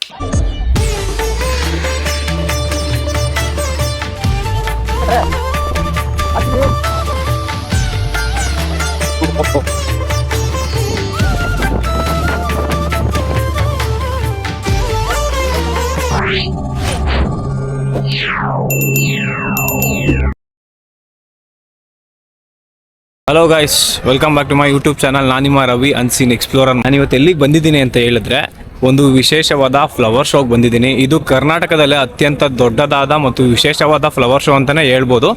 Hello guys, welcome back to my YouTube channel. ನಾನಿಮ್ಮ Ravi unseen explorer. ನಾನು ಇವತ್ತು ಎಲ್ಲಿಗೆ ಬಂದಿದ್ದೀನಿ ಅಂತ ಹೇಳಿದ್ರೆ ಒಂದು ವಿಶೇಷವಾದ ಫ್ಲವರ್ ಶೋಗೆ ಬಂದಿದ್ದೀನಿ. ಇದು ಕರ್ನಾಟಕದಲ್ಲೇ ಅತ್ಯಂತ ದೊಡ್ಡದಾದ ಮತ್ತು ವಿಶೇಷವಾದ ಫ್ಲವರ್ ಶೋ ಅಂತಲೇ ಹೇಳ್ಬೋದು.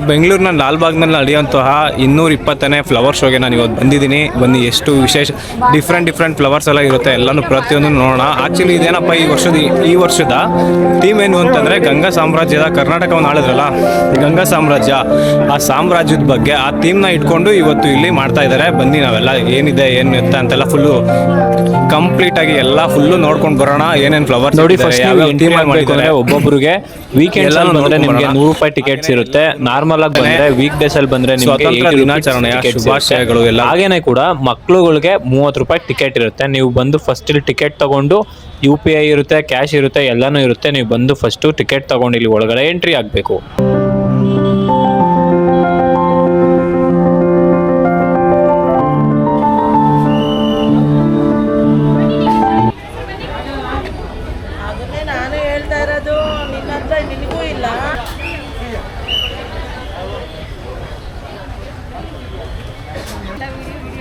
ಬೆಂಗಳೂರಿನ ಲಾಲ್ಬಾಗ್ನಲ್ಲಿ ನಡೆಯುವಂತಹ 220ನೇ ಫ್ಲವರ್ ಶೋಗೆ ನಾನು ಇವತ್ತು ಬಂದಿದ್ದೀನಿ. ಬನ್ನಿ, ಎಷ್ಟು ವಿಶೇಷ ಡಿಫ್ರೆಂಟ್ ಫ್ಲವರ್ಸ್ ಎಲ್ಲ ಇರುತ್ತೆ, ಎಲ್ಲನೂ ಪ್ರತಿಯೊಂದು ನೋಡೋಣ. ಆ್ಯಕ್ಚುಲಿ ಇದೇನಪ್ಪ ಈ ವರ್ಷದ ಥೀಮ್ ಏನು ಅಂತಂದರೆ ಗಂಗಾ ಸಾಮ್ರಾಜ್ಯದ ಕರ್ನಾಟಕವನ್ನು ಆಳಿದ್ರಲ್ಲ ಗಂಗಾ ಸಾಮ್ರಾಜ್ಯ, ಆ ಸಾಮ್ರಾಜ್ಯದ ಬಗ್ಗೆ ಆ ಥೀಮ್ನ ಇಟ್ಕೊಂಡು ಇವತ್ತು ಇಲ್ಲಿ ಮಾಡ್ತಾ ಇದ್ದಾರೆ. ಬನ್ನಿ, ನಾವೆಲ್ಲ ಏನಿದೆ ಏನು ಎತ್ತ ಅಂತೆಲ್ಲ ಫುಲ್ಲು ಕಂಪ್ಲೀಟ್ ಆಗಿ ಎಲ್ಲ ಫುಲ್ಲು ನೋಡ್ಕೊಂಡು ಬರೋಣ. ಏನೇನು ಫ್ಲವರ್ಸ್ ನೋಡಿ. ಒಬ್ಬೊಬ್ಬರಿಗೆ ವೀಕೆಂಡ್ ಬಂದ್ರೆ ನಿಮಗೆ ₹100 ಟಿಕೆಟ್ಸ್ ಇರುತ್ತೆ. ನಾರ್ಮಲ್ ಆಗಿ ಬಂದ್ರೆ ವೀಕ್ ಡೇಸ್ ಅಲ್ಲಿ ಬಂದ್ರೆ ಸ್ವಾತಂತ್ರ್ಯ ದಿನಾಚರಣೆಯ ಶುಭಾಶಯಗಳು ಎಲ್ಲ. ಹಾಗೇನೆ ಕೂಡ ಮಕ್ಕಳುಗಳಿಗೆ ₹30 ಟಿಕೆಟ್ ಇರುತ್ತೆ. ನೀವು ಬಂದು ಫಸ್ಟ್ ಇಲ್ಲಿ ಟಿಕೆಟ್ ತಗೊಂಡು UPI ಇರುತ್ತೆ, ಕ್ಯಾಶ್ ಇರುತ್ತೆ, ಎಲ್ಲಾನು ಇರುತ್ತೆ. ನೀವು ಬಂದು ಫಸ್ಟ್ ಟಿಕೆಟ್ ತಗೊಂಡು ಇಲ್ಲಿ ಒಳಗಡೆ ಎಂಟ್ರಿ ಆಗಬೇಕು.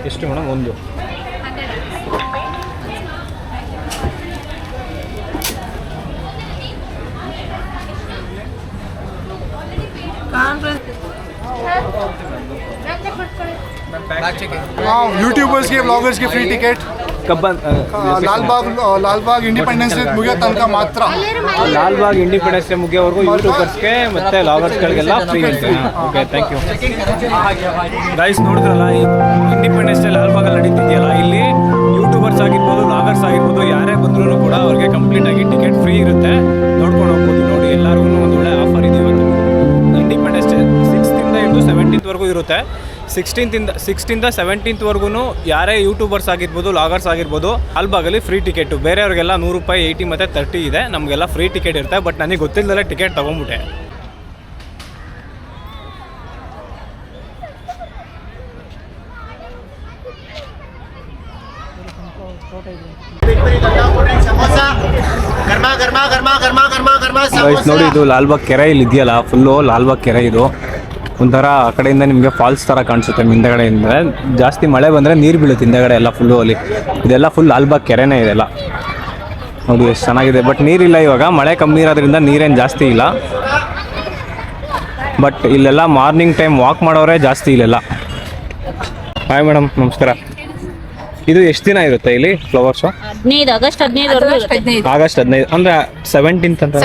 ಎಷ್ಟು ಮೇಡಮ್? ಒಂದು ಯೂಟ್ಯೂಬರ್ಸ್ ಗೆ ವ್ಲಾಗರ್ಸ್ ಗೆ free ticket. Lalbagh Independence Day ಮುಗಿಯೋ ತನಕ ಮಾತ್ರ. ಲಾಲ್ಬಾಗ್ ಇಂಡಿಪೆಂಡೆನ್ಸ್ ಡೇ ಮುಗಿಯೋವರೆಗೂ ಯೂಟ್ಯೂಬರ್ಸ್ಗೆ ಮತ್ತೆ ವ್ಲಾಗರ್ಸ್ಗಳಿಗೆಲ್ಲ ಫ್ರೀ ಅಂತ. Okay, thank you guys. ನೋಡಿದ್ರಲ್ಲ, ಈ ಇಂಡಿಪೆಂಡೆನ್ಸ್ ಡೇ ಲಾಲ್ಬಾಗಲ್ಲಿ ನಡೀತಿದೆಯಲ್ಲ, ಇಲ್ಲಿ ಯೂಟ್ಯೂಬರ್ಸ್ ಆಗಿರ್ಬೋದು, ವ್ಲಾಗರ್ಸ್ ಆಗಿರ್ಬೋದು, ಯಾರೇ ಬಂದ್ರೂ ಕೂಡ ಅವ್ರಿಗೆ ಕಂಪ್ಲೀಟ್ ಆಗಿ ಟಿಕೆಟ್ ಫ್ರೀ ಇರುತ್ತೆ. ನೋಡ್ಕೊಂಡು ಹೋಗ್ಬೋದು. ನೋಡಿ, ಎಲ್ಲರಿಗೂ ಒಂದು ಒಳ್ಳೆ ಆಫರ್ ಇದೆ ಇವತ್ತು. ಇಂಡಿಪೆಂಡೆನ್ಸ್ ಡೇ 6th ಇಂದ ಹಿಡಿದು 17th ವರೆಗೂ ಇರುತ್ತೆ. 16th ಇಂದ 17th ವರೆಗೂ ಯಾರೇ ಯೂಟ್ಯೂಬರ್ಸ್ ಆಗಿರ್ಬೋದು, ವ್ಲಾಗರ್ಸ್ ಆಗಿರ್ಬೋದು, ಲಾಲ್ಬಾಗಲ್ಲಿ ಫ್ರೀ ಟಿಕೆಟು. ಬೇರೆಯವ್ರಿಗೆಲ್ಲ ₹100, 80 ಮತ್ತು 30 ಇದೆ. ನಮಗೆಲ್ಲ ಫ್ರೀ ಟಿಕೆಟ್ ಇರುತ್ತೆ. ಬಟ್ ನನಗೆ ಗೊತ್ತಿಲ್ಲದಲ್ಲೇ ಟಿಕೆಟ್ ತೊಗೊಂಬಿಟ್ಟೆ. ನೋಡಿ, ಇದು ಲಾಲ್ಬಾಗ್ ಕೆರೆ ಇಲ್ಲಿ ಇದೆಯಲ್ಲ, ಫುಲ್ಲು ಲಾಲ್ಬಾಗ್ ಕೆರೆ. ಇದು ಒಂಥರ ಆ ಕಡೆಯಿಂದ ನಿಮಗೆ ಫಾಲ್ಸ್ ಥರ ಕಾಣಿಸುತ್ತೆ. ಹಿಂದೆಗಡೆಯಿಂದ ಜಾಸ್ತಿ ಮಳೆ ಬಂದರೆ ನೀರು ಬೀಳುತ್ತೆ ಹಿಂದೆಗಡೆ ಎಲ್ಲ ಫುಲ್ಲು. ಅಲ್ಲಿ ಇದೆಲ್ಲ ಫುಲ್ ಲಾಲ್ಬಾಗ್ ಕೆರೆನೇ ಇದೆಲ್ಲ. ನೋಡಿ ಎಷ್ಟು ಚೆನ್ನಾಗಿದೆ. ಬಟ್ ನೀರಿಲ್ಲ ಇವಾಗ, ಮಳೆ ಕಮ್ಮಿ ಇರೋದ್ರಿಂದ ನೀರೇನು ಜಾಸ್ತಿ ಇಲ್ಲ. ಬಟ್ ಇಲ್ಲೆಲ್ಲ ಮಾರ್ನಿಂಗ್ ಟೈಮ್ ವಾಕ್ ಮಾಡೋರೇ ಜಾಸ್ತಿ ಇಲ್ಲೆಲ್ಲ. ಹಾಯ್ ಮೇಡಮ್, ನಮಸ್ಕಾರ. ಇದು ಎಷ್ಟು ದಿನ ಇರುತ್ತೆ ಇಲ್ಲಿ ಫ್ಲವರ್ ಶೋ? ಆಗಸ್ಟ್ 15 ಅಂದ್ರೆ 17th ಅಂತ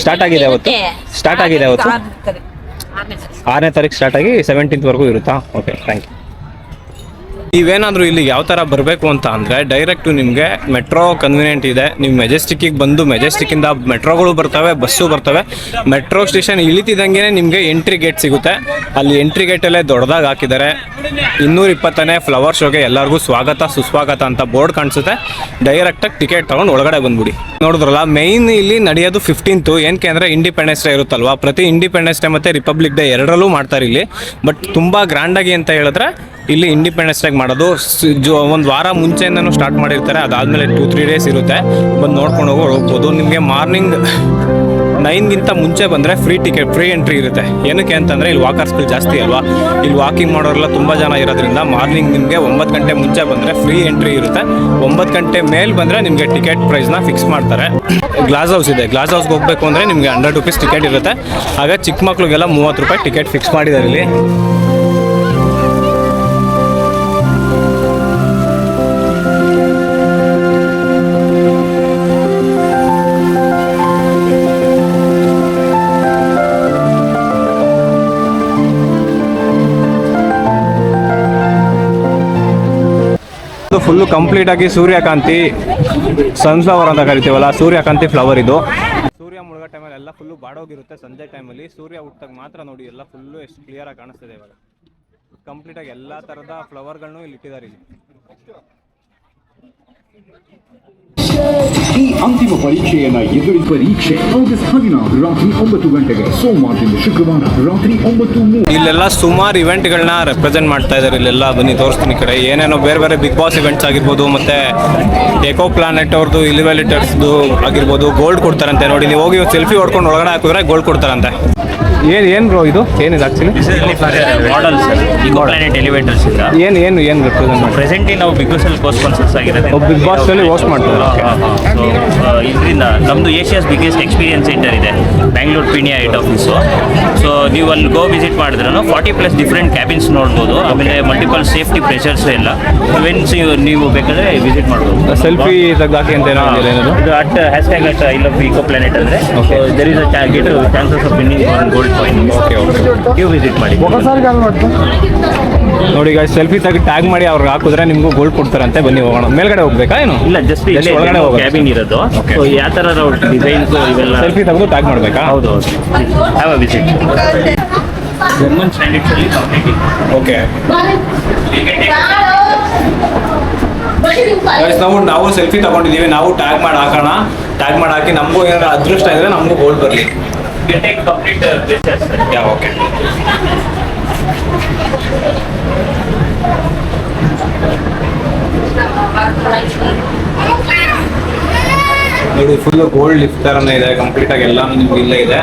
ಸ್ಟಾರ್ಟ್ ಆಗಿದೆ. ಅವತ್ತು ಸ್ಟಾರ್ಟ್ ಆಗಿದೆ. ಅವತ್ತು 6ನೇ ತಾರೀಕು ಸ್ಟಾರ್ಟ್ ಆಗಿ 17th ವರೆಗೂ ಇರುತ್ತಾ? Okay, thank you. ನೀವೇನಾದರೂ ಇಲ್ಲಿಗೆ ಯಾವ ಥರ ಬರಬೇಕು ಅಂತ ಅಂದರೆ ಡೈರೆಕ್ಟು ನಿಮಗೆ ಮೆಟ್ರೋ ಕನ್ವೀನಿಯೆಂಟ್ ಇದೆ. ನೀವು ಮೆಜೆಸ್ಟಿಕ್ಕಿಗೆ ಬಂದು ಮೆಜೆಸ್ಟಿಕ್ಕಿಂದ ಮೆಟ್ರೋಗಳು ಬರ್ತವೆ, ಬಸ್ಸು ಬರ್ತವೆ. ಮೆಟ್ರೋ ಸ್ಟೇಷನ್ ಇಳಿತಿದ್ದಂಗೆ ನಿಮಗೆ ಎಂಟ್ರಿ ಗೇಟ್ ಸಿಗುತ್ತೆ. ಅಲ್ಲಿ ಎಂಟ್ರಿ ಗೇಟಲ್ಲೇ ದೊಡ್ಡದಾಗಿ ಹಾಕಿದ್ದಾರೆ 220ನೇ ಫ್ಲವರ್ ಶೋಗೆ ಎಲ್ಲರಿಗೂ ಸ್ವಾಗತ ಸುಸ್ವಾಗತ ಅಂತ ಬೋರ್ಡ್ ಕಾಣಿಸುತ್ತೆ. ಡೈರೆಕ್ಟಾಗಿ ಟಿಕೆಟ್ ತೊಗೊಂಡು ಒಳಗಡೆ ಬಂದ್ಬಿಡಿ. ನೋಡಿದ್ರಲ್ಲ, ಮೇಯ್ನ್ ಇಲ್ಲಿ ನಡೆಯೋದು 15th. ಏನಕ್ಕೆ ಅಂದರೆ ಇಂಡಿಪೆಂಡೆನ್ಸ್ ಡೇ ಇರುತ್ತಲ್ವ. ಪ್ರತಿ ಇಂಡಿಪೆಂಡೆನ್ಸ್ ಡೇ ಮತ್ತು ರಿಪಬ್ಲಿಕ್ ಡೇ ಎರಡರಲ್ಲೂ ಮಾಡ್ತಾರೆ ಇಲ್ಲಿ. ಬಟ್ ತುಂಬ ಗ್ರ್ಯಾಂಡಾಗಿ ಅಂತ ಹೇಳಿದ್ರೆ ಇಲ್ಲಿ ಇಂಡಿಪೆಂಡೆನ್ಸ್ ಡೇ ಮಾಡೋದು ಒಂದು ವಾರ ಮುಂಚೆಯಿಂದನೂ ಸ್ಟಾರ್ಟ್ ಮಾಡಿರ್ತಾರೆ. ಅದಾದಮೇಲೆ 2-3 ಡೇಸ್ ಇರುತ್ತೆ. ಬಂದು ನೋಡ್ಕೊಂಡು ಹೋಗ್ಬೋದು. ನಿಮಗೆ ಮಾರ್ನಿಂಗ್ 9ಗಿಂತ ಮುಂಚೆ ಬಂದರೆ ಫ್ರೀ ಟಿಕೆಟ್, ಫ್ರೀ ಎಂಟ್ರಿ ಇರುತ್ತೆ. ಏನಕ್ಕೆ ಅಂತಂದರೆ ಇಲ್ಲಿ ವಾಕರ್ಸ್ಗಳು ಜಾಸ್ತಿ ಅಲ್ವಾ. ಇಲ್ಲಿ ವಾಕಿಂಗ್ ಮಾಡೋರೆಲ್ಲ ತುಂಬ ಜನ ಇರೋದ್ರಿಂದ ಮಾರ್ನಿಂಗ್ ನಿಮಗೆ 9 ಗಂಟೆ ಮುಂಚೆ ಬಂದರೆ ಫ್ರೀ ಎಂಟ್ರಿ ಇರುತ್ತೆ. 9 ಗಂಟೆ ಮೇಲೆ ಬಂದರೆ ನಿಮಗೆ ಟಿಕೆಟ್ ಪ್ರೈಸ್ನ ಫಿಕ್ಸ್ ಮಾಡ್ತಾರೆ. ಗ್ಲಾಸ್ ಹೌಸ್ ಇದೆ. ಗ್ಲಾಸ್ ಹೌಸ್ಗೆ ಹೋಗಬೇಕು ಅಂದರೆ ನಿಮಗೆ ₹100 ಟಿಕೆಟ್ ಇರುತ್ತೆ. ಆಗ ಚಿಕ್ಕ ಮಕ್ಳಿಗೆಲ್ಲ ₹30 ಟಿಕೆಟ್ ಫಿಕ್ಸ್ ಮಾಡಿದ್ದಾರೆ ಇಲ್ಲಿ. ಫುಲ್ಲು ಕಂಪ್ಲೀಟ್ ಆಗಿ ಸೂರ್ಯಕಾಂತಿ, ಸನ್ಫ್ಲವರ್ ಅಂತ ಕರಿತೀವಲ್ಲ, ಸೂರ್ಯಕಾಂತಿ ಫ್ಲವರ್ ಇದು. ಸೂರ್ಯ ಮುಳುಗೋ ಟೈಮಲ್ಲಿ ಎಲ್ಲ ಫುಲ್ಲು ಬಾಡೋಗಿರುತ್ತೆ. ಸಂಜೆ ಟೈಮಲ್ಲಿ ಸೂರ್ಯ ಹುಟ್ಟಾಗ ಮಾತ್ರ ನೋಡಿ ಎಲ್ಲ ಫುಲ್ಲು ಎಷ್ಟು ಕ್ಲಿಯರಾಗಿ ಕಾಣಿಸ್ತಿದೆ. ಇವಾಗ ಕಂಪ್ಲೀಟಾಗಿ ಎಲ್ಲ ಥರದ ಫ್ಲವರ್ಗಳನ್ನು ಇಲ್ಲಿ ಇಟ್ಟಿದ್ದಾರೆ ಇಲ್ಲಿ. ಅಂತಿಮ ಪರೀಕ್ಷೆಯನ್ನ ಎದುರಿಸುವ ಪರೀಕ್ಷೆ ಆಗಸ್ಟ್ 16 ರಾತ್ರಿ 9 ಗಂಟೆಗೆ, ಸೋಮವಾರದಿಂದ ಶುಕ್ರವಾರ ರಾತ್ರಿ 9:03. ಇಲ್ಲೆಲ್ಲ ಸುಮಾರು ಇವೆಂಟ್ಗಳನ್ನ ರೆಪ್ರೆಸೆಂಟ್ ಮಾಡ್ತಾ ಇದ್ದಾರೆ. ಇಲ್ಲೆಲ್ಲ ಬನ್ನಿ ತೋರಿಸ್ತೀನಿ ಈ ಕಡೆ ಏನೇನೋ ಬೇರೆ ಬೇರೆ ಬಿಗ್ ಬಾಸ್ ಇವೆಂಟ್ಸ್ ಆಗಿರ್ಬೋದು, ಮತ್ತೆ ಎಕೋ ಪ್ಲಾನೆಟ್ ಅವ್ರದ್ದು ಇಲಿವೇಟರ್ಸ್ದು ಆಗಿರ್ಬೋದು. ಗೋಲ್ಡ್ ಕೊಡ್ತಾರಂತೆ ನೋಡಿ, ನೀವು ಹೋಗಿ ಸೆಲ್ಫಿ ಹೊಡ್ಕೊಂಡು ಒಳಗಡೆ ಹಾಕಿದ್ರೆ ಗೋಲ್ಡ್ ಕೊಡ್ತಾರಂತೆ. ಏನು ಬ್ರೋ ಇದು ಏನಿದೆ actually? Models eco planet elevators ಇಂದ ಏನು ರೆಪ್ರೆಸೆಂಟ್ ಮಾಡಿ? ಪ್ರೆಸೆಂಟ್ಲಿ ನಾವು ಬಿಗ್ ಬಾಸ್ ಅಲ್ಲಿ ಕೋಸ್ಟ್ ಸ್ಪಾನ್ಸರ್ಸ್ ಆಗಿರೋದು. ಬಿಗ್ ಬಾಸ್ ಅಲ್ಲಿ ಹೋಸ್ಟ್ ಮಾಡ್ತಾರೆ. ಇದರಿಂದ ನಮ್ಮದು ಏಷ್ಯಾಸ್ ಬಿಗ್ಗೆಸ್ಟ್ ಎಕ್ಸ್ಪೀರಿಯನ್ಸ್ ಸೆಂಟರ್ ಇದೆ Bangalore Peenya head office. So ನೀವು ಅಲ್ಲಿ ಗೋ ವಿಸಿಟ್ ಮಾಡಿದ್ರೂ 40+ ಡಿಫ್ರೆಂಟ್ ಕ್ಯಾಬಿನ್ಸ್ ನೋಡ್ಬೋದು. ಆಮೇಲೆ ಮಲ್ಟಿಪಲ್ ಸೇಫ್ಟಿ ಪ್ರೆಷರ್ಸ್ ಎಲ್ಲ ಇವೆಂಟ್ಸ್ ನೀವು ಬೇಕಾದ್ರೆ ವಿಸಿಟ್ ಮಾಡ್ಬೋದು. ಸೆಲ್ಫಿ ತೆಗ್ದಾಕಿ ಅಂತ ಏನೋ ಏನಾದ್ರು ಇದು hashtag I love eco planet ಅಂದರೆ there is a get chances of winning one gold coin. Okay ನೀವು ವಿಸಿಟ್ ಮಾಡಿ. ನೋಡಿ ಈಗ ಸೆಲ್ಫಿ ತೆಗಿ ಟ್ಯಾಗ್ ಮಾಡಿ ಅವ್ರಿಗೆ ಹಾಕಿದ್ರೆ ನಿಮಗೂ ಗೋಲ್ಡ್ ಕೊಡ್ತಾರಂತೆ. ಬನ್ನಿ ಹೋಗೋಣ. ಮೇಲ್ಗಡೆ ಹೋಗ್ಬೇಕಾ ಏನು? ಇಲ್ಲ, ಜಸ್ಟ್ ಒಳಗಡೆ ಹೋಗೋದು. ಕ್ಯಾಬಿನ್ ಇರೋದು. ಸೊ ಯಾವ ಥರ ಡಿಸೈನ್ಸ್ ಇವೆಲ್ಲ ಸೆಲ್ಫಿ ತೆಗೆದು ಟ್ಯಾಗ್ ಮಾಡಬೇಕಾ? ಹೌದು. Have a visit. German standards ಅಲ್ಲಿ ಕಂಪ್ಲೀಟ್. ಓಕೆ ನಾವು ಸೆಲ್ಫಿ ತಗೊಂಡಿದ್ದೀವಿ. ನಾವು ಟ್ಯಾಗ್ ಮಾಡಿ ಹಾಕೋಣ. ಟ್ಯಾಗ್ ಮಾಡಿ ಹಾಕಿ ನಮಗೂ ಏನಾದ್ರು ಅದೃಷ್ಟ ಇದ್ರೆ ನಮಗೂ ಗೋಲ್ಡ್ ಬರಲಿ. ಕಂಪ್ಲೀಟ್ ಯಾ ಓಕೆ. ನೋಡಿ ಫುಲ್ ಗೋಲ್ಡ್ ಲಿಫ್ಟ್ ತರನೇ ಇದೆ. ಕಂಪ್ಲೀಟ್ ಆಗಿ ಎಲ್ಲ ನಿಮ್ಗೆ ಇಲ್ಲೇ ಇದೆ.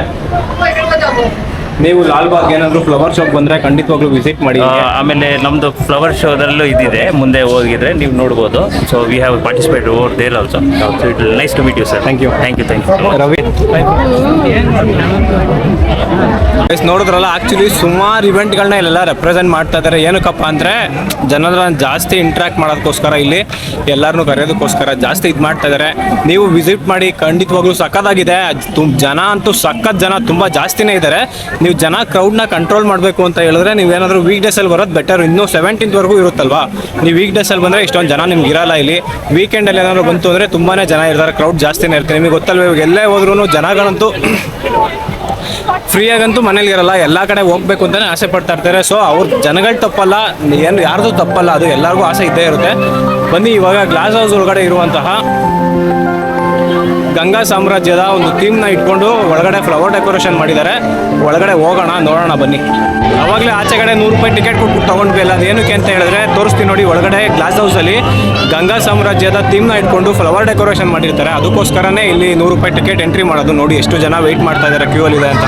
ನೀವು ಲಾಲ್ಬಾಗ್ ಏನಾದ್ರು ಫ್ಲವರ್ ಶಾಪ್ ಬಂದ್ರೆ ಖಂಡಿತವಾಗ್ಲೂ ವಿಸಿಟ್ ಮಾಡಿ. ಆಮೇಲೆ ನಮ್ದು ಫ್ಲವರ್ ಶೋದಲ್ಲೂ ಇದಿದೆ, ಮುಂದೆ ಹೋಗಿದ್ರೆ ನೀವು ನೋಡ್ಬೋದು. So we have participate over there also. So it nice to meet you sir. Thank you. Thank you. Ravi ನೋಡಿದ್ರಲ್ಲ, ಆಕ್ಚುಲಿ ಸುಮಾರು ಇವೆಂಟ್ಗಳನ್ನ ಇಲ್ಲೆಲ್ಲ ರೆಪ್ರೆಸೆಂಟ್ ಮಾಡ್ತಾ ಇದ್ದಾರೆ. ಏನಕ್ಕಪ್ಪ ಅಂದರೆ ಜನರ ಜಾಸ್ತಿ ಇಂಟ್ರ್ಯಾಕ್ಟ್ ಮಾಡೋದಕ್ಕೋಸ್ಕರ, ಇಲ್ಲಿ ಎಲ್ಲರನ್ನೂ ಕರೆಯೋದಕ್ಕೋಸ್ಕರ ಜಾಸ್ತಿ ಇದು ಮಾಡ್ತಾ ಇದ್ದಾರೆ. ನೀವು ವಿಸಿಟ್ ಮಾಡಿ, ಖಂಡಿತವಾಗ್ಲೂ ಸಖತ್ತಾಗಿದೆ. ಜನ ಅಂತೂ ಸಖತ್ ಜನ ತುಂಬ ಜಾಸ್ತಿನೇ ಇದ್ದಾರೆ. ನೀವು ಜನ ಕ್ರೌಡ್ನ ಕಂಟ್ರೋಲ್ ಮಾಡಬೇಕು ಅಂತ ಹೇಳಿದ್ರೆ ನೀವೇನಾದರೂ ವೀಕ್ ಡೇಸಲ್ಲಿ ಬರೋದು ಬೆಟರ್. ಇನ್ನೂ 17th ಇರುತ್ತಲ್ವಾ. ನೀವು ವೀಕ್ ಡೇಸಲ್ಲಿ ಬಂದರೆ ಇಷ್ಟೊಂದು ಜನ ನಿಮ್ಗೆ ಇರಲ್ಲ. ಇಲ್ಲಿ ವೀಕೆಂಡಲ್ಲಿ ಏನಾದರೂ ಬಂತು ಅಂದರೆ ತುಂಬಾ ಜನ ಇರ್ತಾರೆ, ಕ್ರೌಡ್ ಜಾಸ್ತಿನೇ ಇರ್ತಾರೆ. ನಿಮಗೆ ಗೊತ್ತಲ್ವ, ಇವಾಗ ಎಲ್ಲೇ ಹೋದ್ರೂ ಜನಗಳಂತೂ ಫ್ರೀಯಾಗಂತೂ ಮನೇಲಿ ಇರಲ್ಲ, ಎಲ್ಲ ಕಡೆ ಹೋಗ್ಬೇಕು ಅಂತಲೇ ಆಸೆ ಪಡ್ತಾ ಇರ್ತಾರೆ. ಸೊ ಅವ್ರ ಜನಗಳು ತಪ್ಪಲ್ಲ, ಏನು ಯಾರ್ದು ತಪ್ಪಲ್ಲ, ಅದು ಎಲ್ಲರಿಗೂ ಆಸೆ ಇದ್ದೇ ಇರುತ್ತೆ. ಬನ್ನಿ ಇವಾಗ ಗ್ಲಾಸ್ ಹೌಸ್ ಒಳಗಡೆ ಇರುವಂತಹ ಗಂಗಾ ಸಾಮ್ರಾಜ್ಯದ ಒಂದು ಥೀಮ್ನ ಇಟ್ಕೊಂಡು ಒಳಗಡೆ ಫ್ಲವರ್ ಡೆಕೋರೇಷನ್ ಮಾಡಿದ್ದಾರೆ. ಒಳಗಡೆ ಹೋಗೋಣ, ನೋಡೋಣ ಬನ್ನಿ. ಅವಾಗಲೇ ಆಚೆ ಕಡೆ 100 ರೂಪಾಯಿ ಟಿಕೆಟ್ ಕೊಟ್ಬಿಟ್ಟು ತೊಗೊಂಡ್ವಿ. ಅಲ್ಲ ಅದೇನಕ್ಕೆ ಅಂತ ಹೇಳಿದ್ರೆ ತೋರಿಸ್ತೀನಿ ನೋಡಿ. ಒಳಗಡೆ ಗ್ಲಾಸ್ ಹೌಸಲ್ಲಿ ಗಂಗಾ ಸಾಮ್ರಾಜ್ಯದ ಥೀಮ್ನ ಇಟ್ಕೊಂಡು ಫ್ಲವರ್ ಡೆಕೋರೇಷನ್ ಮಾಡಿರ್ತಾರೆ. ಅದಕ್ಕೋಸ್ಕರನೇ ಇಲ್ಲಿ 100 ರೂಪಾಯಿ ಟಿಕೆಟ್ ಎಂಟ್ರಿ ಮಾಡೋದು. ನೋಡಿ ಎಷ್ಟು ಜನ ವೆಯ್ಟ್ ಮಾಡ್ತಾ ಇದ್ದಾರೆ, ಕ್ಯೂ ಅಲ್ಲಿ ಇದೆ ಅಂತ.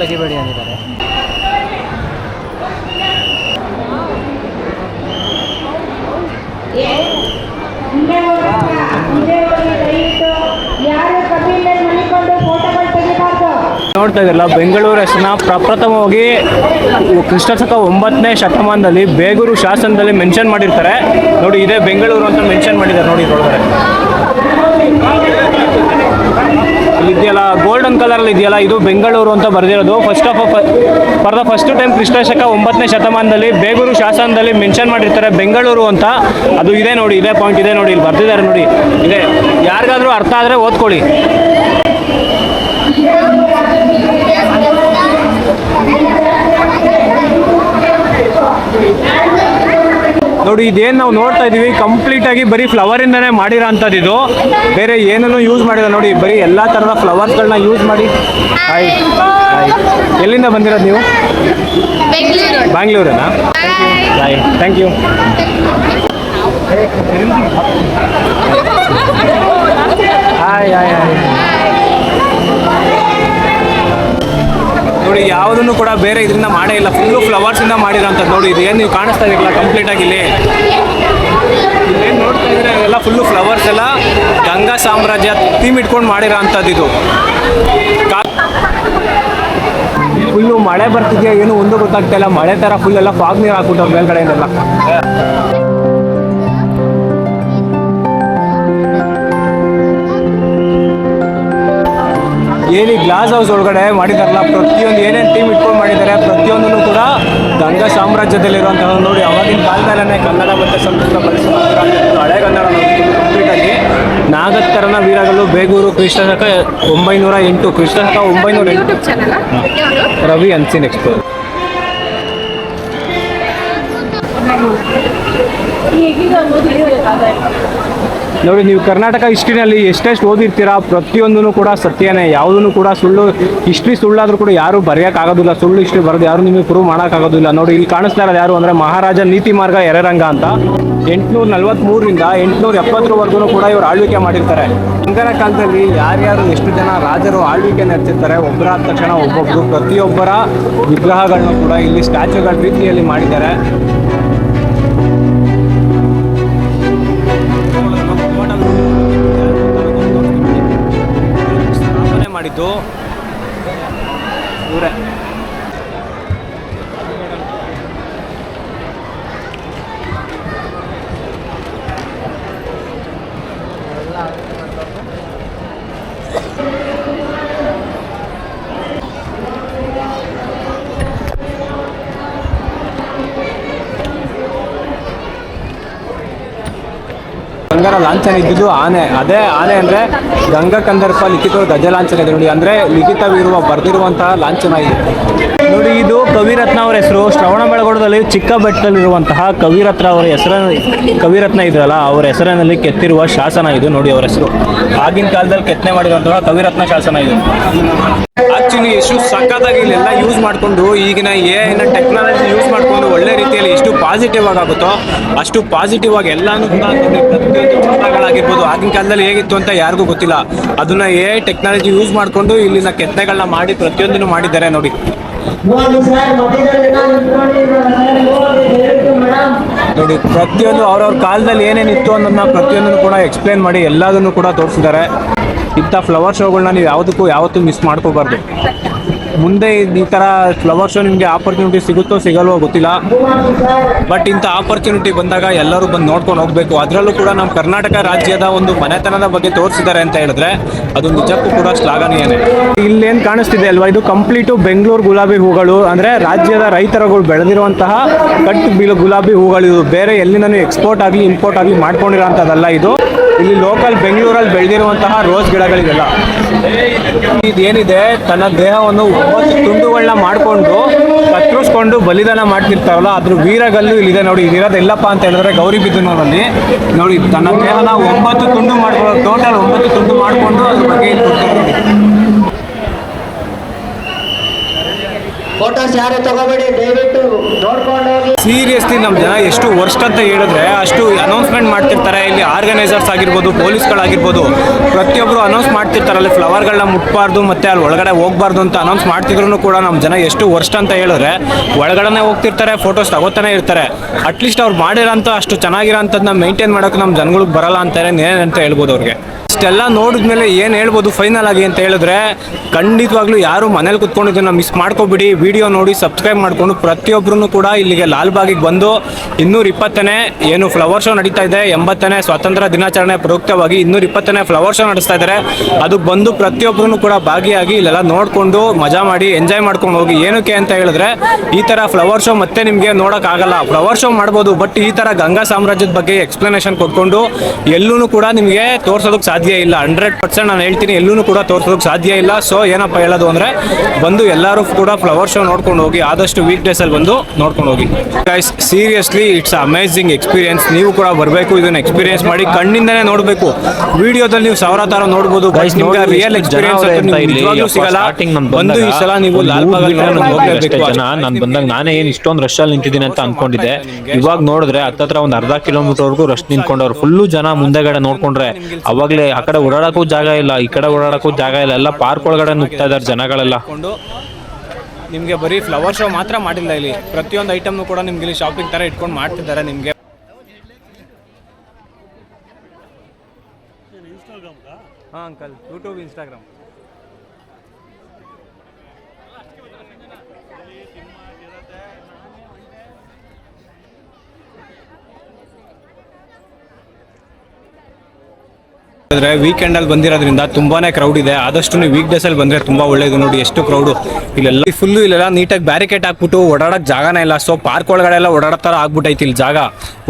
ತೆಗಿಬೇಡಿ ಅಂದಿದ್ದಾರೆ. ನೋಡ್ತಾ ಇದ್ರಲ್ಲ, ಬೆಂಗಳೂರು ಹೆಸರನ್ನ ಪ್ರಪ್ರಥಮವಾಗಿ ಕ್ರಿಸ್ತಶಕ 9ನೇ ಶತಮಾನದಲ್ಲಿ ಬೇಗೂರು ಶಾಸನದಲ್ಲಿ ಮೆನ್ಷನ್ ಮಾಡಿರ್ತಾರೆ. ನೋಡಿ ಇದೇ ಬೆಂಗಳೂರು ಅಂತ ಮೆನ್ಷನ್ ಮಾಡಿದ್ದಾರೆ. ನೋಡಿ ಒಳಗಡೆ ಇದೆಯಲ್ಲ, ಗೋಲ್ಡನ್ ಕಲರಲ್ಲಿ ಇದೆಯಲ್ಲ, ಇದು ಬೆಂಗಳೂರು ಅಂತ ಬರೆದಿರೋದು. ಫಾರ್ ದ ಫಸ್ಟ್ ಟೈಮ್ ಕ್ರಿಸ್ತಶಕ 9ನೇ ಶತಮಾನದಲ್ಲಿ ಬೇಗೂರು ಶಾಸನದಲ್ಲಿ ಮೆನ್ಷನ್ ಮಾಡಿರ್ತಾರೆ ಬೆಂಗಳೂರು ಅಂತ. ಅದು ಇದೆ ನೋಡಿ, ಇದೇ ಪಾಯಿಂಟ್ ಇದೆ ನೋಡಿ, ಇಲ್ಲಿ ಬರ್ದಿದ್ದಾರೆ ನೋಡಿ. ಇದೆ, ಯಾರಿಗಾದ್ರೂ ಅರ್ಥ ಆದರೆ ಓದ್ಕೊಳ್ಳಿ. ನೋಡಿ ಇದೇನು ನಾವು ನೋಡ್ತಾ ಇದೀವಿ, ಕಂಪ್ಲೀಟ್ ಆಗಿ ಬರೀ ಫ್ಲವರ್ ಇಂದಾನೆ ಮಾಡಿರೋ ಅಂಥದ್ದು. ಇದು ಬೇರೆ ಏನನ್ನು ಯೂಸ್ ಮಾಡಿಲ್ಲ ನೋಡಿ, ಬರೀ ಎಲ್ಲ ಥರದ ಫ್ಲವರ್ಸ್ಗಳನ್ನ ಯೂಸ್ ಮಾಡಿ. ಎಲ್ಲಿಂದ ಬಂದಿರೋದು ನೀವು? ಬ್ಯಾಂಗ್ಳೂರನಾ? Thank you. Hi hi hi. ನೋಡಿ ಯಾವುದನ್ನು ಕೂಡ ಬೇರೆ ಇದರಿಂದ ಮಾಡೇ ಇಲ್ಲ, ಫುಲ್ಲು ಫ್ಲವರ್ಸಿಂದ ಮಾಡಿರೋಂಥದ್ದು. ನೋಡಿ ಇದು ಏನು ನೀವು ಕಾಣಿಸ್ತಾ ಇದ್ದೀರಲ್ಲ ಕಂಪ್ಲೀಟಾಗಿ ಇಲ್ಲಿ ಏನು ನೋಡ್ತಾ ಇದ್ರೆ ಎಲ್ಲ ಫುಲ್ಲು ಫ್ಲವರ್ಸ್ ಎಲ್ಲ ಗಂಗಾ ಸಾಮ್ರಾಜ್ಯ ಥೀಮ್ ಇಟ್ಕೊಂಡು ಮಾಡಿರೋ ಅಂಥದ್ದು. ಇದು ಫುಲ್ಲು ಮಳೆ ಬರ್ತಿದೆಯಾ ಏನು ಒಂದು ಗೊತ್ತಾಗ್ತಾ ಇಲ್ಲ. ಮಳೆ ಥರ ಫುಲ್ ಎಲ್ಲ ಫಾಗ್ ನೀರು ಹಾಕ್ಬಿಟ್ಟು ಮೇಲ್ಗಡೆಯಿಂದೆಲ್ಲ. ಏನಿ ಗ್ಲಾಸ್ ಹೌಸ್ ಒಳಗಡೆ ಮಾಡಿದಾರಲ್ಲ, ಪ್ರತಿಯೊಂದು ಏನೇನು ಟೀಮ್ ಇಟ್ಕೊಂಡು ಮಾಡಿದ್ದಾರೆ ಪ್ರತಿಯೊಂದನ್ನು ಕೂಡ ಗಂಗಾ ಸಾಮ್ರಾಜ್ಯದಲ್ಲಿರುವಂತಹ ನೋಡಿ ಅವಾಗಿನ ಕಾಲದಲ್ಲೇ ಕನ್ನಡ ಮತ್ತು ಸಂಸ್ಕೃತ ಬಳಸಿರುವಂಥ ಹಳೆಗನ್ನಡ ಕಂಪ್ಲೀಟಾಗಿ ನಾಗತ್ತರನ ವೀರಗಲ್ಲು ಬೇಗೂರು ಕ್ರಿಸ್ತಶಕ 908 ಕ್ರಿಸ್ತಶಕ 908 ರವಿ ಅನ್ಸಿ ನೆಕ್ಸ್ಟ್ ನೋಡಿ. ನೀವು ಕರ್ನಾಟಕ ಹಿಸ್ಟ್ರಿನಲ್ಲಿ ಎಷ್ಟೆಷ್ಟು ಓದಿರ್ತೀರಾ ಪ್ರತಿಯೊಂದೂ ಕೂಡ ಸತ್ಯನೇ, ಯಾವುದೂ ಕೂಡ ಸುಳ್ಳು. ಹಿಸ್ಟ್ರಿ ಸುಳ್ಳಾದರೂ ಕೂಡ ಯಾರು ಬರೆಯೋಕ್ಕಾಗೋದಿಲ್ಲ, ಸುಳ್ಳು ಹಿಸ್ಟ್ರಿ ಬರೋದು ಯಾರು ನಿಮಗೆ ಪ್ರೂವ್ ಮಾಡೋಕ್ಕಾಗೋದಿಲ್ಲ. ನೋಡಿ ಇಲ್ಲಿ ಕಾಣಿಸ್ತಾ ಇರೋದು ಯಾರು ಅಂದರೆ ಮಹಾರಾಜ ನೀತಿ ಮಾರ್ಗ ಎರೆರಂಗ ಅಂತ 843ರಿಂದ 870ರವರೆಗೂ ಕೂಡ ಇವರು ಆಳ್ವಿಕೆ ಮಾಡಿರ್ತಾರೆ. ಹಿಂದಿನ ಕಾಲದಲ್ಲಿ ಯಾರ್ಯಾರು ಎಷ್ಟು ಜನ ರಾಜರು ಆಳ್ವಿಕೆ ನಡೆಸಿರ್ತಾರೆ ಒಬ್ಬರಾದ ತಕ್ಷಣ ಒಬ್ಬೊಬ್ಬರು ಪ್ರತಿಯೊಬ್ಬರ ವಿಗ್ರಹಗಳನ್ನು ಕೂಡ ಇಲ್ಲಿ ಸ್ಟ್ಯಾಚ್ಯೂಗಳ ರೀತಿಯಲ್ಲಿ ಮಾಡಿದ್ದಾರೆ. ಸ್ಥಾಪನೆ ಮಾಡಿದ್ದು ಇವರೇ. ಗಂಗರ ಲಾಂಛನ ಇದ್ದಿದ್ದು ಆನೆ, ಅದೇ ಆನೆ ಅಂದರೆ ಗಂಗಾ ಕಂದರ್ಪ ಲಿಖಿತ ಗಜ ಲಾಂಛನ ಇದೆ ನೋಡಿ, ಅಂದರೆ ಲಿಖಿತವಿರುವ ಬರೆದಿರುವಂತಹ ಲಾಂಛನ ಇದೆ ನೋಡಿ. ಇದು ಕವಿರತ್ನ ಅವರ ಹೆಸರು. ಶ್ರವಣಬೆಳಗೊಳದಲ್ಲಿ ಚಿಕ್ಕ ಬೆಟ್ಟದಲ್ಲಿರುವಂತಹ ಕವಿರತ್ನ ಅವರ ಕವಿರತ್ನ ಇದೆಯಲ್ಲ ಅವರ ಹೆಸರಿನಲ್ಲಿ ಕೆತ್ತಿರುವ ಶಾಸನ ಇದು ನೋಡಿ. ಅವರ ಹೆಸರು ಆಗಿನ ಕಾಲದಲ್ಲಿ ಕೆತ್ತನೆ ಮಾಡಿರುವಂತಹ ಕವಿರತ್ನ ಶಾಸನ ಇದು. ಆಕ್ಚುಲಿ ಎಷ್ಟು ಸಖತ್ತಾಗಿ ಇಲ್ಲೆಲ್ಲ ಯೂಸ್ ಮಾಡಿಕೊಂಡು ಈಗಿನ AI ಟೆಕ್ನಾಲಜಿ ಯೂಸ್ ಮಾಡಿಕೊಂಡು ಒಳ್ಳೆ ರೀತಿಯಲ್ಲಿ ಎಷ್ಟು ಪಾಸಿಟಿವ್ ಆಗುತ್ತೋ ಅಷ್ಟು ಪಾಸಿಟಿವ್ ಆಗಿ ಎಲ್ಲಾನು ಕೂಡ ಪ್ರತಿಯೊಂದು ಚಿತ್ರಗಳಾಗಿರ್ಬೋದು ಆಗಿನ ಕಾಲದಲ್ಲಿ ಹೇಗಿತ್ತು ಅಂತ ಯಾರಿಗೂ ಗೊತ್ತಿಲ್ಲ. ಅದನ್ನ AI ಟೆಕ್ನಾಲಜಿ ಯೂಸ್ ಮಾಡಿಕೊಂಡು ಇಲ್ಲಿನ ಕೆತ್ತನೆಗಳನ್ನ ಮಾಡಿ ಪ್ರತಿಯೊಂದನ್ನು ಮಾಡಿದ್ದಾರೆ ನೋಡಿ. ನೋಡಿ ಪ್ರತಿಯೊಂದು ಅವ್ರವ್ರ ಕಾಲದಲ್ಲಿ ಏನೇನಿತ್ತು ಅನ್ನೋದನ್ನ ಪ್ರತಿಯೊಂದನ್ನು ಕೂಡ ಎಕ್ಸ್ಪ್ಲೇನ್ ಮಾಡಿ ಎಲ್ಲದನ್ನು ಕೂಡ ತೋರಿಸಿದ್ದಾರೆ. ಇಂಥ ಫ್ಲವರ್ ಶೋಗಳನ್ನ ನೀವು ಯಾವತ್ತೂ ಮಿಸ್ ಮಾಡ್ಕೋಬಾರ್ದು. ಮುಂದೆ ಈ ಥರ ಫ್ಲವರ್ ಶೋ ನಿಮಗೆ ಆಪರ್ಚುನಿಟಿ ಸಿಗುತ್ತೋ ಸಿಗಲ್ವೋ ಗೊತ್ತಿಲ್ಲ, ಬಟ್ ಇಂಥ ಆಪರ್ಚುನಿಟಿ ಬಂದಾಗ ಎಲ್ಲರೂ ಬಂದು ನೋಡ್ಕೊಂಡು ಹೋಗಬೇಕು. ಅದರಲ್ಲೂ ಕೂಡ ನಮ್ಮ ಕರ್ನಾಟಕ ರಾಜ್ಯದ ಒಂದು ಮನೆತನದ ಬಗ್ಗೆ ತೋರಿಸಿದ್ದಾರೆ ಅಂತ ಹೇಳಿದ್ರೆ ಅದು ನಿಜಕ್ಕೂ ಕೂಡ ಶ್ಲಾಘನೀಯನೇ. ಇಲ್ಲೇನು ಕಾಣಿಸ್ತಿದೆ ಅಲ್ವಾ, ಇದು ಕಂಪ್ಲೀಟು ಬೆಂಗಳೂರು ಗುಲಾಬಿ ಹೂಗಳು, ಅಂದರೆ ರಾಜ್ಯದ ರೈತರುಗಳು ಬೆಳೆದಿರುವಂತಹ ಗುಲಾಬಿ ಹೂಗಳು. ಇದು ಬೇರೆ ಎಲ್ಲಿನೂ ಎಕ್ಸ್ಪೋರ್ಟ್ ಆಗಲಿ ಇಂಪೋರ್ಟ್ ಆಗಲಿ ಮಾಡ್ಕೊಂಡಿರೋಂಥದ್ದಲ್ಲ. ಇದು ಇಲ್ಲಿ ಲೋಕಲ್ ಬೆಂಗಳೂರಲ್ಲಿ ಬೆಳೆದಿರುವಂತಹ ರೋಸ್ ಗಿಡಗಳಿದೆಲ್ಲ. ಇದೇನಿದೆ ತನ್ನ ದೇಹವನ್ನು 9 ತುಂಡುಗಳನ್ನ ಮಾಡಿಕೊಂಡು ಕತ್ತರಿಸ್ಕೊಂಡು ಬಲಿದಾನ ಮಾಡ್ತಿರ್ತಾರಲ್ಲ ಅದ್ರ ವೀರಗಲ್ಲು ಇಲ್ಲಿದೆ ನೋಡಿ. ಇದಿರೋದು ಎಲ್ಲಪ್ಪ ಅಂತ ಹೇಳಿದ್ರೆ ಗೌರಿಬಿದನೂರಲ್ಲಿ ನೋಡಿ. ತನ್ನ ದೇಹನ 9 ತುಂಡು ಮಾಡ್ಕೊಂಡು ಟೋಟಲ್ 9 ತುಂಡು ಮಾಡಿಕೊಂಡು ಅದ್ರ ಬಗ್ಗೆ ಇಲ್ಲಿ ಕೊಡ್ತಾರೆ. ಫೋಟೋಸ್ ಯಾರು ತಗೋಬೇಡಿ, ದಯವಿಟ್ಟು ನೋಡ್ಕೊಂಡು ಹೋಗಿ. ಸೀರಿಯಸ್ಲಿ ನಮ್ಮ ಜನ ಎಷ್ಟು ವರ್ಸ್ಟ್ ಅಂತ ಹೇಳಿದ್ರೆ ಅಷ್ಟು ಅನೌನ್ಸ್ಮೆಂಟ್ ಮಾಡ್ತಿರ್ತಾರೆ. ಇಲ್ಲಿ ಆರ್ಗನೈಸರ್ಸ್ ಆಗಿರ್ಬೋದು, ಪೊಲೀಸ್ಗಳಾಗಿರ್ಬೋದು, ಪ್ರತಿಯೊಬ್ಬರು ಅನೌನ್ಸ್ ಮಾಡ್ತಿರ್ತಾರಲ್ಲ ಫ್ಲವರ್ಗಳನ್ನ ಮುಟ್ಬಾರ್ದು ಮತ್ತು ಅಲ್ಲಿ ಒಳಗಡೆ ಹೋಗ್ಬಾರ್ದು ಅಂತ ಅನೌನ್ಸ್ ಮಾಡ್ತಿದ್ರು ಕೂಡ ನಮ್ಮ ಜನ ಎಷ್ಟು ವರ್ಸ್ಟ್ ಅಂತ ಹೇಳಿದ್ರೆ ಒಳಗಡೆ ಹೋಗ್ತಿರ್ತಾರೆ, ಫೋಟೋಸ್ ತಗೋತಾನೆ ಇರ್ತಾರೆ. ಅಟ್ಲೀಸ್ಟ್ ಅವ್ರು ಮಾಡಿರೋಂಥ ಅಷ್ಟು ಚೆನ್ನಾಗಿರೋಂಥದ್ದನ್ನ ಮೇಂಟೈನ್ ಮಾಡೋಕೆ ನಮ್ಮ ಜನಗಳಿಗೆ ಬರಲ್ಲ ಅಂತಾರೆ ಏನಂತ ಹೇಳ್ಬೋದು ಅವ್ರಿಗೆ. ಇಷ್ಟೆಲ್ಲ ನೋಡಿದ್ಮೇಲೆ ಏನು ಹೇಳ್ಬೋದು ಫೈನಲ್ ಆಗಿ ಅಂತ ಹೇಳಿದ್ರೆ ಖಂಡಿತವಾಗ್ಲೂ ಯಾರು ಮನೇಲಿ ಕುತ್ಕೊಂಡಿದ್ದನ್ನು ಮಿಸ್ ಮಾಡ್ಕೊಬಿಡಿ. ವಿಡಿಯೋ ನೋಡಿ ಸಬ್ಸ್ಕ್ರೈಬ್ ಮಾಡಿಕೊಂಡು ಪ್ರತಿಯೊಬ್ಬರೂ ಕೂಡ ಇಲ್ಲಿಗೆ ಲಾಲ್ಬಾಗಿಗೆ ಬಂದು 220ನೇ ಏನು ಫ್ಲವರ್ ಶೋ ನಡೀತಾ ಇದೆ, 80ನೇ ಸ್ವಾತಂತ್ರ್ಯ ದಿನಾಚರಣೆ ಪ್ರಯುಕ್ತವಾಗಿ 220ನೇ ಫ್ಲವರ್ ಶೋ ನಡೆಸ್ತಾ ಇದ್ದಾರೆ. ಅದಕ್ಕೆ ಬಂದು ಪ್ರತಿಯೊಬ್ಬರೂ ಕೂಡ ಭಾಗಿಯಾಗಿ ಇಲ್ಲೆಲ್ಲ ನೋಡಿಕೊಂಡು ಮಜಾ ಮಾಡಿ ಎಂಜಾಯ್ ಮಾಡ್ಕೊಂಡು ಹೋಗಿ. ಏನಕ್ಕೆ ಅಂತ ಹೇಳಿದ್ರೆ ಈ ಥರ ಫ್ಲವರ್ ಶೋ ಮತ್ತೆ ನಿಮಗೆ ನೋಡೋಕ್ಕಾಗಲ್ಲ. ಫ್ಲವರ್ ಶೋ ಮಾಡ್ಬೋದು, ಬಟ್ ಈ ಥರ ಗಂಗಾ ಸಾಮ್ರಾಜ್ಯದ ಬಗ್ಗೆ ಎಕ್ಸ್ಪ್ಲನೇಷನ್ ಕೊಟ್ಕೊಂಡು ಎಲ್ಲೂ ಕೂಡ ನಿಮಗೆ ತೋರಿಸೋದಕ್ಕೆ ಸಾಧ್ಯ ಇಲ್ಲ. 100% ನಾನು ಹೇಳ್ತೀನಿ, ಎಲ್ಲೂ ಕೂಡ ತೋರಿಸೋದಕ್ಕೆ ಸಾಧ್ಯ ಇಲ್ಲ. ಸೊ ಏನಪ್ಪ ಹೇಳೋದು ಅಂದರೆ ಬಂದು ಎಲ್ಲರೂ ಕೂಡ ಫ್ಲವರ್ ಶೋ ನೋಡ್ಕೊಂಡು ಹೋಗಿ, ಆದಷ್ಟು ವೀಕ್ ಡೇಸಲ್ಲಿ ಬಂದು ನೋಡ್ಕೊಂಡು ಹೋಗಿ. Guys seriously it's amazing experience. ನೀವು ಕೂಡ ಬರಬೇಕು, ಇದನ್ನ ಎಕ್ಸ್ಪೀರಿಯನ್ಸ್ ಮಾಡಿ, ಕಣ್ಣಿಂದನೇ ನೋಡಬೇಕು. ವಿಡಿಯೋದಲ್ಲಿ ನೀವು ಸಾವಿರ ತರ ನೋಡ್ಬೋದು, ಗೈಸ್ ನಿಮಗೆ ರಿಯಲ್ ಎಕ್ಸ್ಪೀರಿಯನ್ಸ್ ನಿಜವಾಗ್ಲೂ ಸಿಗಲ್ಲ. ಬಂದು ಈ ಸಲ ನೀವು ಲಾಲ್ಬಾಗ್ ನಾನು ಬಂದಾಗ ನಾನೇ ಏನು ಇಷ್ಟೊಂದು ರಶ್ ಅಲ್ಲಿ ನಿಂತಿದ್ದೀನಿ ಅಂತ ಅನ್ಕೊಂಡಿದ್ದೆ. ಇವಾಗ ನೋಡಿದ್ರೆ ಹತ್ತತ್ರ ಒಂದು ಅರ್ಧ ಕಿಲೋಮೀಟರ್ ವರ್ಗೂ ರಶ್ ನಿಂತ್ಕೊಂಡವ್ರು. ಫುಲ್ಲು ಜನ ಮುಂದೆಗಡೆ ನೋಡ್ಕೊಂಡ್ರೆ ಅವಾಗಲೇ ಆ ಕಡೆ ಓಡಾಡಕ್ಕೂ ಜಾಗ ಇಲ್ಲ, ಈ ಕಡೆ ಓಡಾಡಕ್ಕೂ ಜಾಗ ಇಲ್ಲ. ಎಲ್ಲ ಪಾರ್ಕ್ ಒಳಗಡೆ ನುಗ್ತಾ ಇದಾರೆ ಜನಗಳೆಲ್ಲ. ನಿಮಗೆ ಬರೀ ಫ್ಲವರ್ ಶೋ ಮಾತ್ರ ಮಾಡಿಲ್ಲ, ಇಲ್ಲಿ ಪ್ರತಿಯೊಂದು ಐಟಮ್ನು ಕೂಡ ನಿಮ್ಗೆ ಇಲ್ಲಿ ಶಾಪಿಂಗ್ ತರ ಇಟ್ಕೊಂಡು ಮಾಡ್ತಿದ್ದಾರೆ ನಿಮಗೆ. ಹಾಂ ಅಂಕಲ್, ಯೂಟ್ಯೂಬ್, ಇನ್ಸ್ಟಾಗ್ರಾಮ್. ಆದರೆ ವೀಕೆಂಡಲ್ಲಿ ಬಂದಿರೋದ್ರಿಂದ ತುಂಬಾನೇ ಕ್ರೌಡ್ ಇದೆ. ಆದಷ್ಟು ನೀವು ವೀಕ್ ಡೇಸಲ್ಲಿ ಬಂದರೆ ತುಂಬ ಒಳ್ಳೇದು. ನೋಡಿ ಎಷ್ಟು ಕ್ರೌಡು ಇಲ್ಲೆಲ್ಲ, ಫುಲ್ಲು ಇಲ್ಲೆಲ್ಲ ನೀಟಾಗಿ ಬ್ಯಾರಿಕೇಡ್ ಹಾಕ್ಬಿಟ್ಟು ಓಡಾಡೋಕ್ಕೆ ಜಾಗನೇ ಇಲ್ಲ. ಸೊ ಪಾರ್ಕ್ ಒಳಗಡೆ ಎಲ್ಲ ಓಡಾಡೋ ಥರ ಆಗ್ಬಿಟ್ಟೈತಿ ಇಲ್ಲಿ ಜಾಗ.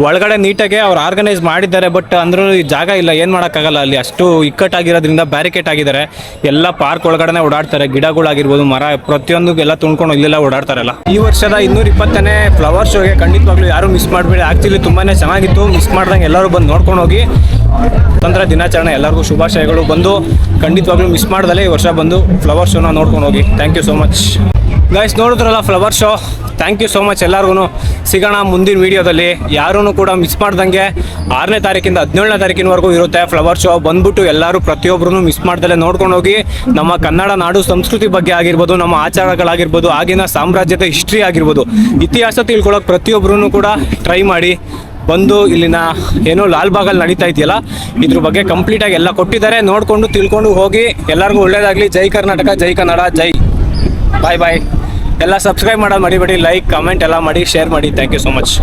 ಒಳಗಡೆ ನೀಟಾಗೆ ಅವ್ರು ಆರ್ಗನೈಸ್ ಮಾಡಿದ್ದಾರೆ, ಬಟ್ ಅಂದ್ರೂ ಈ ಜಾಗ ಇಲ್ಲ, ಏನು ಮಾಡೋಕ್ಕಾಗಲ್ಲ. ಅಲ್ಲಿ ಅಷ್ಟು ಇಕ್ಕಟ್ಟಾಗಿರೋದ್ರಿಂದ ಬ್ಯಾರಿಕೇಡ್ ಆಗಿದ್ದಾರೆ. ಎಲ್ಲ ಪಾರ್ಕ್ ಒಳಗಡೆ ಓಡಾಡ್ತಾರೆ. ಗಿಡಗಳಾಗಿರ್ಬೋದು, ಮರ ಪ್ರತಿಯೊಂದು ಎಲ್ಲ ತುಂಬ್ಕೊಂಡು ಇಲ್ಲೆಲ್ಲ ಓಡಾಡ್ತಾರಲ್ಲ. ಈ ವರ್ಷದ 220ನೇ ಫ್ಲವರ್ ಶೋಗೆ ಖಂಡಿತವಾಗ್ಲೂ ಯಾರು ಮಿಸ್ ಮಾಡಬೇಡಿ. ಆ್ಯಕ್ಚುಲಿ ತುಂಬಾ ಚೆನ್ನಾಗಿತ್ತು. ಮಿಸ್ ಮಾಡ್ದಂಗೆ ಎಲ್ಲರೂ ಬಂದು ನೋಡ್ಕೊಂಡು ಹೋಗಿ. ಸ್ವತಂತ್ರ ದಿನಾಚರಣೆ ಎಲ್ಲರಿಗೂ ಶುಭಾಶಯಗಳು. ಬಂದು ಖಂಡಿತವಾಗ್ಲೂ ಮಿಸ್ ಮಾಡ್ದಲೇ ಈ ವರ್ಷ ಬಂದು ಫ್ಲವರ್ ಶೋನ ನೋಡ್ಕೊಂಡು ಹೋಗಿ. Thank you so much guys. ನೋಡಿದ್ರಲ್ಲ flower show. Thank you so much ಎಲ್ಲರಿಗೂ. ಸಿಗೋಣ ಮುಂದಿನ ವೀಡಿಯೋದಲ್ಲಿ. ಯಾರೂ ಕೂಡ ಮಿಸ್ ಮಾಡ್ದಂಗೆ 6ನೇ ತಾರೀಕಿಂದ 17ನೇ ತಾರೀಕಿನವರೆಗೂ ಇರುತ್ತೆ ಫ್ಲವರ್ ಶೋ. ಬಂದ್ಬಿಟ್ಟು ಎಲ್ಲರೂ ಪ್ರತಿಯೊಬ್ಬರೂ ಮಿಸ್ ಮಾಡ್ದಲೇ ನೋಡ್ಕೊಂಡು ಹೋಗಿ. ನಮ್ಮ ಕನ್ನಡ ನಾಡು ಸಂಸ್ಕೃತಿ ಬಗ್ಗೆ ಆಗಿರ್ಬೋದು, ನಮ್ಮ ಆಚಾರಗಳಾಗಿರ್ಬೋದು, ಆಗಿನ ಸಾಮ್ರಾಜ್ಯದ ಹಿಸ್ಟ್ರಿ ಆಗಿರ್ಬೋದು, ಇತಿಹಾಸ ತಿಳ್ಕೊಳ್ಳೋಕೆ ಪ್ರತಿಯೊಬ್ಬರೂ ಕೂಡ ಟ್ರೈ ಮಾಡಿ. ಬಂದು ಇಲ್ಲಿನ ಏನೋ ಲಾಲ್ಬಾಗಲ್ಲಿ ನಡೀತಾ ಇದೆಯಲ್ಲ, ಇದ್ರ ಬಗ್ಗೆ ಕಂಪ್ಲೀಟಾಗಿ ಎಲ್ಲ ಕೊಟ್ಟಿದ್ದಾರೆ. ನೋಡಿಕೊಂಡು ತಿಳ್ಕೊಂಡು ಹೋಗಿ. ಎಲ್ಲರಿಗೂ ಒಳ್ಳೇದಾಗಲಿ. ಜೈ ಕರ್ನಾಟಕ, ಜೈ ಕನ್ನಡ, ಜೈ. ಬಾಯ್ ಬಾಯ್. ಎಲ್ಲ ಸಬ್ಸ್ಕ್ರೈಬ್ ಮಾಡೋದು ಮರಿಬೇಡಿ. ಲೈಕ್, ಕಮೆಂಟ್ ಎಲ್ಲ ಮಾಡಿ, ಶೇರ್ ಮಾಡಿ. Thank you so much.